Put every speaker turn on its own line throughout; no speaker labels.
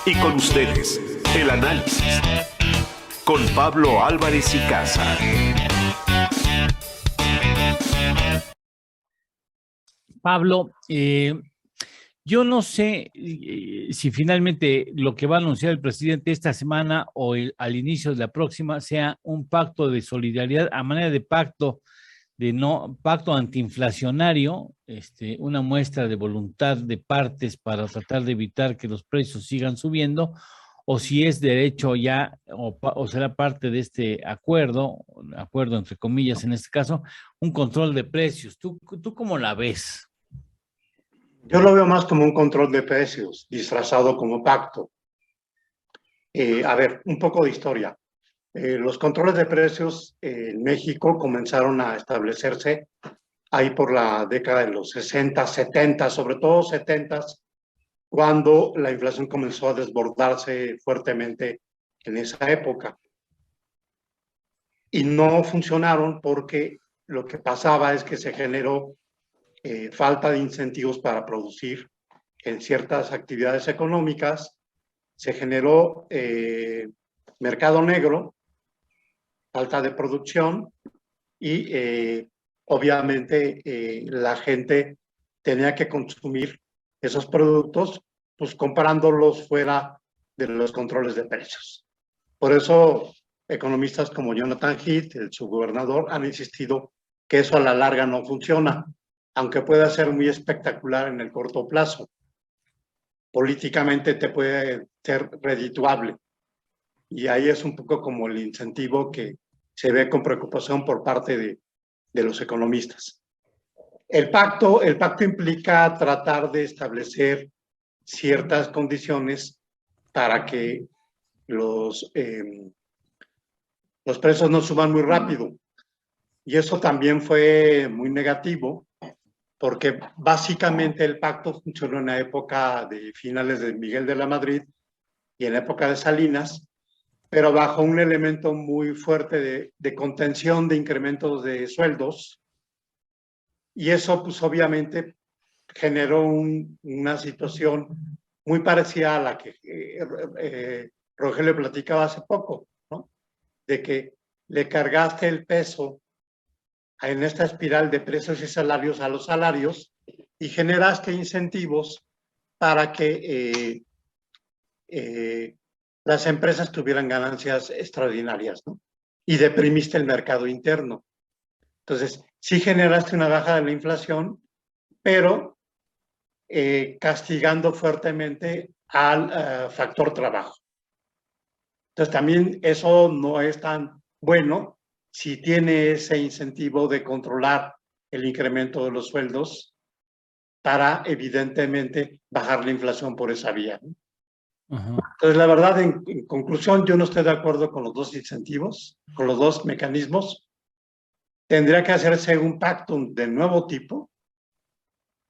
Y con ustedes, el análisis con Pablo Álvarez y Casa.
Pablo, yo no sé si finalmente lo que va a anunciar el presidente esta semana o al inicio de la próxima sea un pacto de solidaridad a manera de pacto pacto antiinflacionario, una muestra de voluntad de partes para tratar de evitar que los precios sigan subiendo, o si es derecho ya, o será parte de este acuerdo entre comillas en este caso, un control de precios. ¿Tú cómo la ves?
Yo lo veo más como un control de precios, disfrazado como pacto. A ver, un poco de historia. Los controles de precios en México comenzaron a establecerse ahí por la década de los 60, 70, sobre todo 70, cuando la inflación comenzó a desbordarse fuertemente en esa época. Y no funcionaron porque lo que pasaba es que se generó falta de incentivos para producir en ciertas actividades económicas, se generó mercado negro, falta de producción y obviamente la gente tenía que consumir esos productos, pues comprándolos fuera de los controles de precios. Por eso economistas como Jonathan Heath, el subgobernador, han insistido que eso a la larga no funciona, aunque pueda ser muy espectacular en el corto plazo. Políticamente te puede ser redituable. Y ahí es un poco como el incentivo que se ve con preocupación por parte de los economistas. El pacto implica tratar de establecer ciertas condiciones para que los precios no suban muy rápido. Y eso también fue muy negativo, porque básicamente el pacto funcionó en la época de finales de Miguel de la Madrid y en la época de Salinas, pero bajo un elemento muy fuerte de contención de incrementos de sueldos, y eso pues obviamente generó una situación muy parecida a la que Rogelio platicaba hace poco, ¿no? De que le cargaste el peso en esta espiral de precios y salarios a los salarios y generaste incentivos para que las empresas tuvieran ganancias extraordinarias, ¿no? Y deprimiste el mercado interno. Entonces, sí generaste una baja de la inflación, pero castigando fuertemente al factor trabajo. Entonces, también eso no es tan bueno si tiene ese incentivo de controlar el incremento de los sueldos para, evidentemente, bajar la inflación por esa vía, ¿no? Entonces, la verdad, en conclusión, yo no estoy de acuerdo con los dos incentivos, con los dos mecanismos. Tendría que hacerse un pacto de nuevo tipo,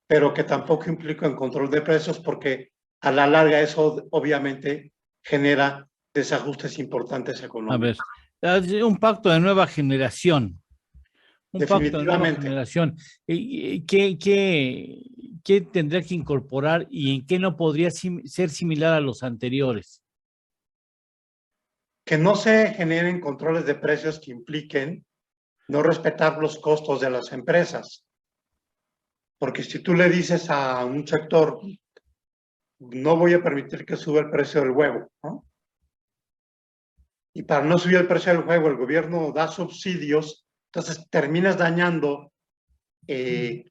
pero que tampoco implica un control de precios, porque a la larga eso obviamente genera desajustes importantes económicos.
A ver, un pacto de nueva generación. Un pacto de nueva
Definitivamente.
generación. ¿Qué tendría que incorporar y en qué no podría ser similar a los anteriores?
Que no se generen controles de precios que impliquen no respetar los costos de las empresas. Porque si tú le dices a un sector, no voy a permitir que suba el precio del huevo, ¿no? Y para no subir el precio del huevo, el gobierno da subsidios, entonces terminas dañando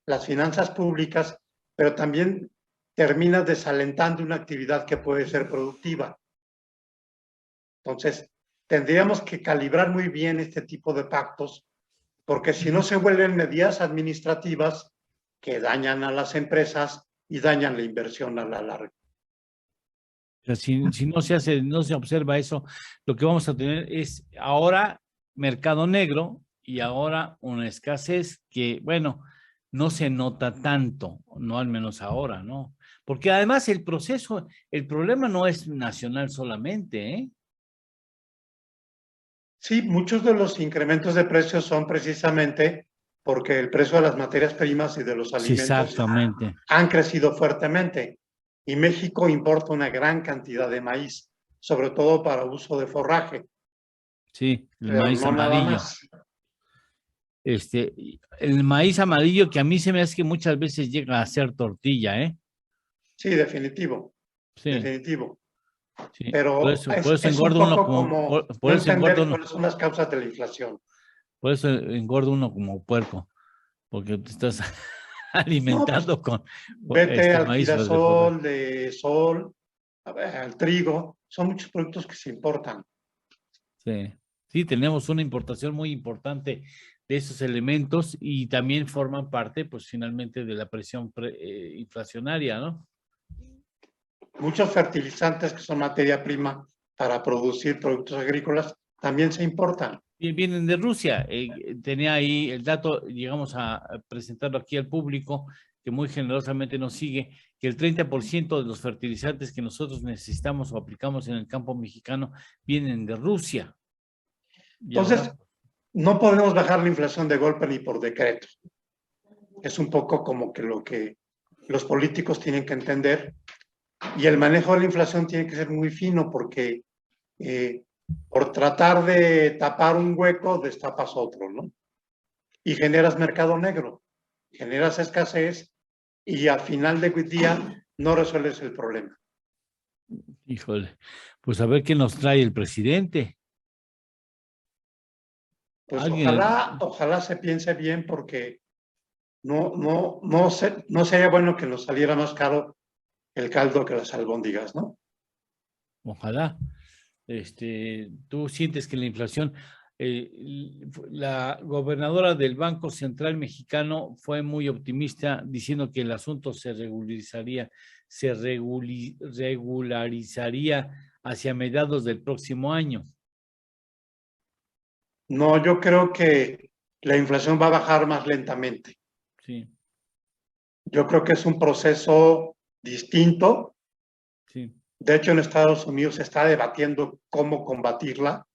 las finanzas públicas, pero también terminas desalentando una actividad que puede ser productiva. Entonces, tendríamos que calibrar muy bien este tipo de pactos, porque si no se vuelven medidas administrativas que dañan a las empresas y dañan la inversión a la larga.
Si no se hace, no se observa eso, lo que vamos a tener es ahora mercado negro y ahora una escasez que, bueno, no se nota tanto, no al menos ahora, ¿no? Porque además el problema no es nacional solamente, ¿eh?
Sí, muchos de los incrementos de precios son precisamente porque el precio de las materias primas y de los
Sí,
alimentos
exactamente.
han crecido fuertemente. y México importa una gran cantidad de maíz, sobre todo para uso de forraje,
Sí, el
pero
maíz
no nada
amarillo.
más.
El maíz amarillo que a mí se me hace que muchas veces llega a ser tortilla, ¿eh?
Sí, definitivo,
Sí,
definitivo.
sí.
Pero
Por eso
es un
engorda uno
poco
como,
como
por
no
eso engorda
entender
uno,
cuáles son las causas de la inflación.
por eso engorda uno como puerco, porque te estás
No, pues
alimentando con
vete al
maíz de forraje.
girasol, de sol, al trigo, son muchos productos que se importan.
Sí, sí, tenemos una importación muy importante de esos elementos y también forman parte, pues finalmente, de la presión inflacionaria, ¿no?
Muchos fertilizantes que son materia prima para producir productos agrícolas también se importan.
Vienen de Rusia. Tenía ahí el dato, llegamos a presentarlo aquí al público, que muy generosamente nos sigue, que el 30% de los fertilizantes que nosotros necesitamos o aplicamos en el campo mexicano vienen de Rusia. Y
Entonces,
ahora,
no podemos bajar la inflación de golpe ni por decreto. Es un poco como que lo que los políticos tienen que entender. Y el manejo de la inflación tiene que ser muy fino porque por tratar de tapar un hueco, destapas otro, ¿no? Y generas mercado negro, generas escasez y al final de día no resuelves el problema.
híjole, pues a ver qué nos trae el presidente.
Pues
Alguien,
ojalá se piense bien porque no sería bueno que nos saliera más caro el caldo que las albóndigas, ¿no?
ojalá, tú sientes que la inflación, la gobernadora del Banco Central Mexicano fue muy optimista diciendo que el asunto regularizaría hacia mediados del próximo año.
No, yo creo que la inflación va a bajar más lentamente.
Sí,
Yo creo que es un proceso distinto.
sí,
De hecho, en Estados Unidos se está debatiendo cómo combatirla,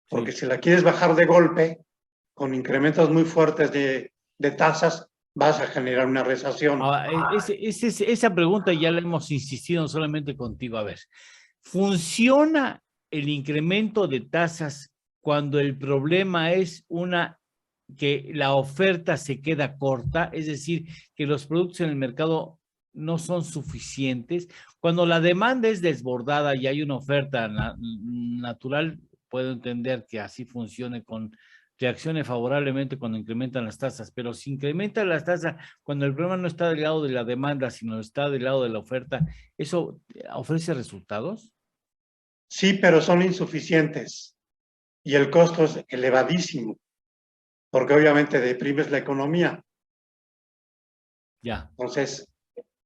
porque
sí.
si la quieres bajar de golpe, con incrementos muy fuertes de tasas, vas a generar una recesión.
Ahora, esa pregunta ya la hemos insistido no solamente contigo. A ver, ¿funciona el incremento de tasas cuando el problema es que la oferta se queda corta, es decir, que los productos en el mercado no son suficientes? Cuando la demanda es desbordada y hay una oferta natural, puedo entender que así funcione, reaccione favorablemente cuando incrementan las tasas, pero si incrementan las tasas cuando el problema no está del lado de la demanda, sino está del lado de la oferta, ¿eso ofrece resultados?
Sí, pero son insuficientes y el costo es elevadísimo, porque obviamente deprimes la economía.
Ya.
Entonces,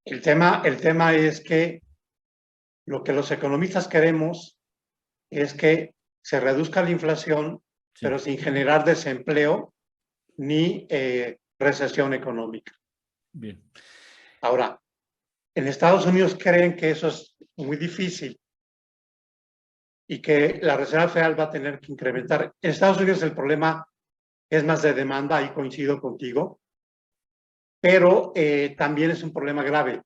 el tema es que lo que los economistas queremos es que se reduzca la inflación,
Sí.
pero sin generar desempleo ni recesión económica.
Bien.
Ahora, en Estados Unidos creen que eso es muy difícil y que la Reserva Federal va a tener que incrementar. En Estados Unidos el problema es más de demanda, ahí coincido contigo, pero también es un problema grave.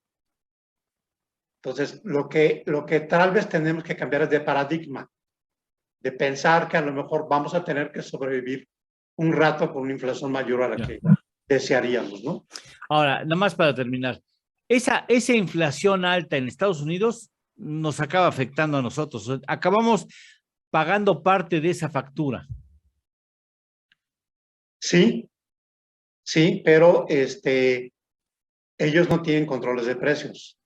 Entonces, lo que tal vez tenemos que cambiar es de paradigma, de pensar que a lo mejor vamos a tener que sobrevivir un rato con una inflación mayor a la que desearíamos, ¿no?
Ahora, nada más para terminar, esa inflación alta en Estados Unidos nos acaba afectando a nosotros. Acabamos pagando parte de esa factura.
Sí, sí, pero ellos no tienen controles de precios.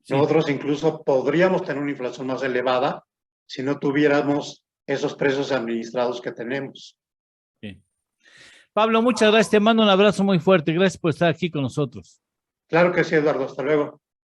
Sí.
Nosotros incluso podríamos tener una inflación más elevada si no tuviéramos esos precios administrados que tenemos.
Sí. Pablo, muchas gracias. Te mando un abrazo muy fuerte. Gracias por estar aquí con nosotros.
Claro que sí, Eduardo. Hasta luego.